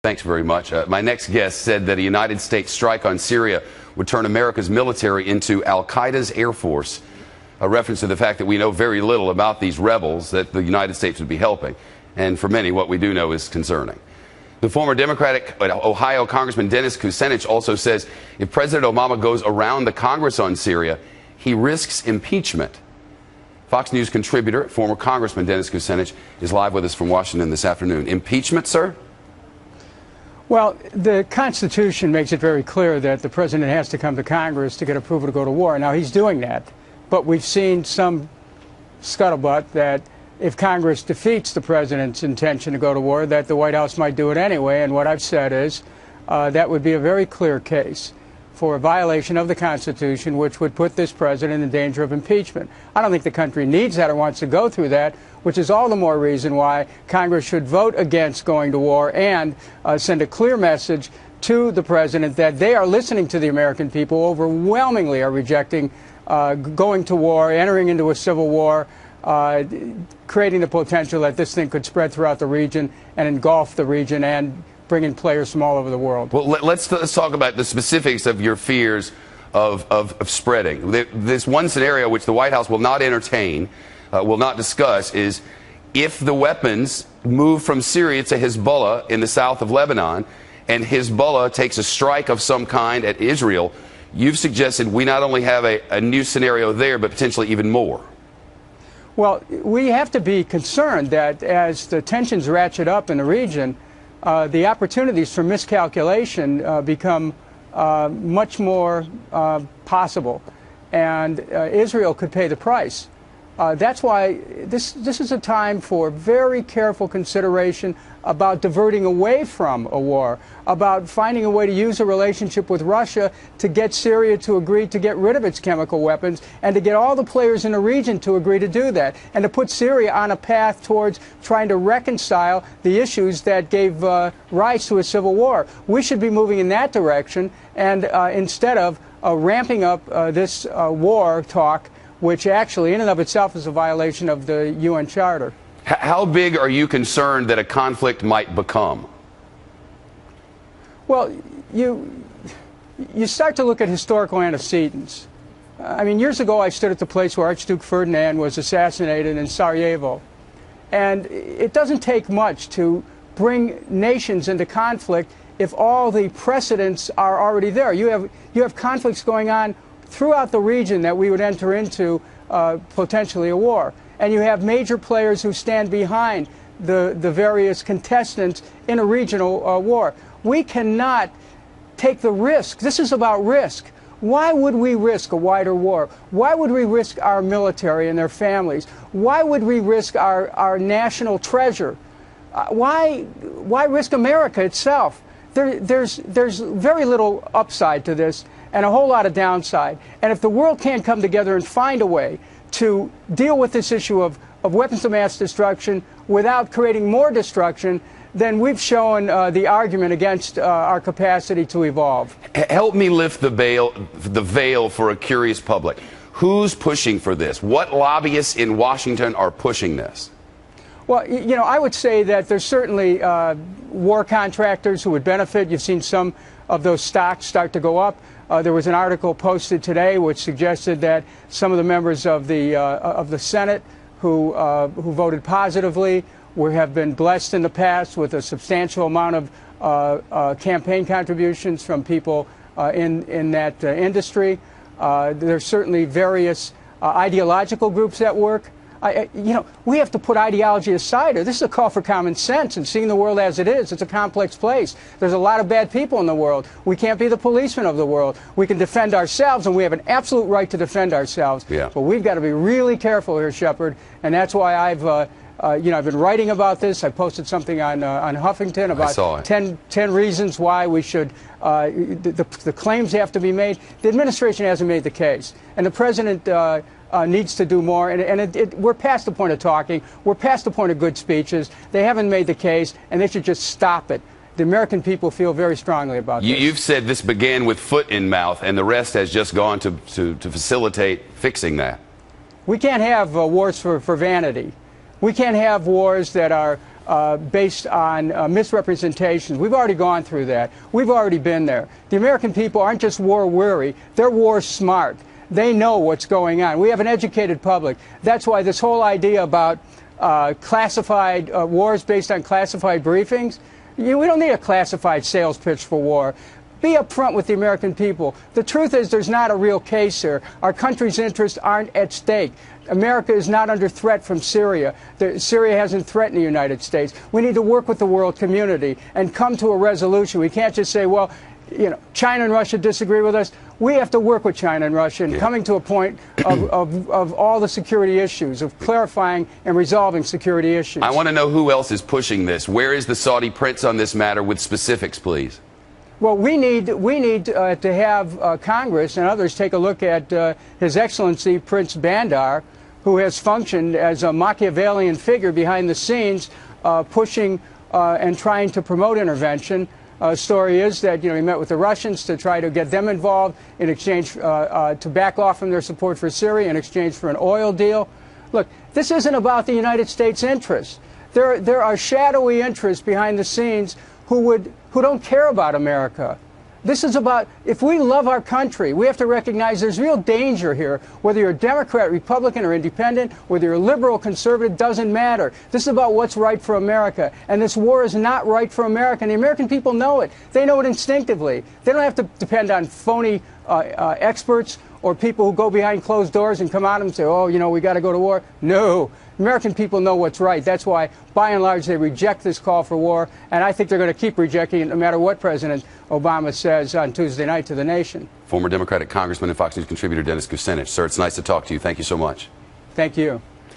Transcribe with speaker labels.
Speaker 1: Thanks very much. My next guest said that a United States strike on Syria would turn America's military into Al-Qaeda's Air Force, a reference to the fact that we know very little about these rebels that the United States would be helping. And for many, what we do know is concerning. The former Democratic Ohio Congressman Dennis Kucinich also says if President Obama goes around the Congress on Syria, he risks impeachment. Fox News contributor, former Congressman Dennis Kucinich, is live with us from Washington this afternoon. Impeachment, sir?
Speaker 2: Well, the Constitution makes it very clear that the president has to come to Congress to get approval to go to war. Now, he's doing that, but we've seen some scuttlebutt that if Congress defeats the president's intention to go to war, that the White House might do it anyway. And what I've said is that would be a very clear case for a violation of the Constitution, which would put this president in danger of impeachment. I don't think the country needs that or wants to go through that, which is all the more reason why Congress should vote against going to war and send a clear message to the president that they are listening to the American people, overwhelmingly are rejecting going to war, entering into a civil war, creating the potential that this thing could spread throughout the region and engulf the region and bring in players from all over the world.
Speaker 1: Well, let's talk about the specifics of your fears of spreading. This one scenario which the White House will not entertain, will not discuss, is if the weapons move from Syria to Hezbollah in the south of Lebanon and Hezbollah takes a strike of some kind at Israel, you've suggested we not only have a new scenario there, but potentially even more.
Speaker 2: Well, we have to be concerned that as the tensions ratchet up in the region, the opportunities for miscalculation become much more possible, and Israel could pay the price. That's why this is a time for very careful consideration about diverting away from a war, about finding a way to use a relationship with Russia to get Syria to agree to get rid of its chemical weapons and to get all the players in the region to agree to do that and to put Syria on a path towards trying to reconcile the issues that gave rise to a civil war. We should be moving in that direction, and instead of ramping up this war talk, which actually in and of itself is a violation of the UN Charter.
Speaker 1: How big are you concerned that a conflict might become?
Speaker 2: Well, you start to look at historical antecedents. I mean, years ago I stood at the place where Archduke Ferdinand was assassinated in Sarajevo. And it doesn't take much to bring nations into conflict if all the precedents are already there. You have conflicts going on throughout the region that we would enter into potentially a war. And you have major players who stand behind the various contestants in a regional war. We cannot take the risk. This is about risk. Why would we risk a wider war? Why would we risk our military and their families? Why would we risk our national treasure? Why risk America itself? There's very little upside to this and a whole lot of downside. And if the world can't come together and find a way to deal with this issue of weapons of mass destruction without creating more destruction, then we've shown the argument against our capacity to evolve.
Speaker 1: Help me lift the veil for a curious public. Who's pushing for this? What lobbyists in Washington are pushing this?
Speaker 2: Well, you know, I would say that there's certainly war contractors who would benefit. You've seen some of those stocks start to go up. There was an article posted today which suggested that some of the members of the Senate who voted positively have been blessed in the past with a substantial amount of campaign contributions from people in that industry. There's certainly various ideological groups at work. You know, we have to put ideology aside. This is a call for common sense and seeing the world as it is. It's a complex place. There's a lot of bad people in the world. We can't be the policemen of the world. We can defend ourselves, and we have an absolute right to defend ourselves.
Speaker 1: Yeah.
Speaker 2: But we've got to be really careful here, Shepard, and that's why I've been writing about this. I posted something on Huffington about 10 reasons why we should, the claims have to be made. The administration hasn't made the case, and the president needs to do more, and we're past the point of talking. We're past the point of good speeches. They haven't made the case, and they should just stop it. The American people feel very strongly about this.
Speaker 1: You've said this began with foot in mouth, and the rest has just gone to facilitate fixing that.
Speaker 2: We can't have wars for vanity. We can't have wars that are based on misrepresentations. We've already gone through that. We've already been there. The American people aren't just war weary, they're war smart. They know what's going on. We have an educated public. That's why this whole idea about classified wars based on classified briefings, we don't need a classified sales pitch for war. Be upfront with the American people. The truth is there's not a real case here. Our country's interests aren't at stake. America is not under threat from Syria. Syria hasn't threatened the United States. We need to work with the world community and come to a resolution. We can't just say, well, you know, China and Russia disagree with us. We have to work with China and Russia and coming to a point of all the security issues, of clarifying and resolving security issues.
Speaker 1: I want to know who else is pushing this. Where is the Saudi prince on this matter with specifics, please?
Speaker 2: Well, we need to have Congress and others take a look at His Excellency Prince Bandar, who has functioned as a Machiavellian figure behind the scenes, pushing and trying to promote intervention. Story is that he met with the Russians to try to get them involved in exchange to back off from their support for Syria in exchange for an oil deal. Look, this isn't about the United States interests. There are shadowy interests behind the scenes who don't care about America. This is about, if we love our country, we have to recognize there's real danger here. Whether you're a Democrat, Republican, or Independent, whether you're liberal, conservative, doesn't matter. This is about what's right for America. And this war is not right for America. And the American people know it. They know it instinctively. They don't have to depend on phony experts or people who go behind closed doors and come out and say, oh, we got to go to war. No. American people know what's right. That's why, by and large, they reject this call for war, and I think they're going to keep rejecting it no matter what President Obama says on Tuesday night to the nation.
Speaker 1: Former Democratic Congressman and Fox News contributor Dennis Kucinich. Sir, it's nice to talk to you. Thank you so much.
Speaker 2: Thank you.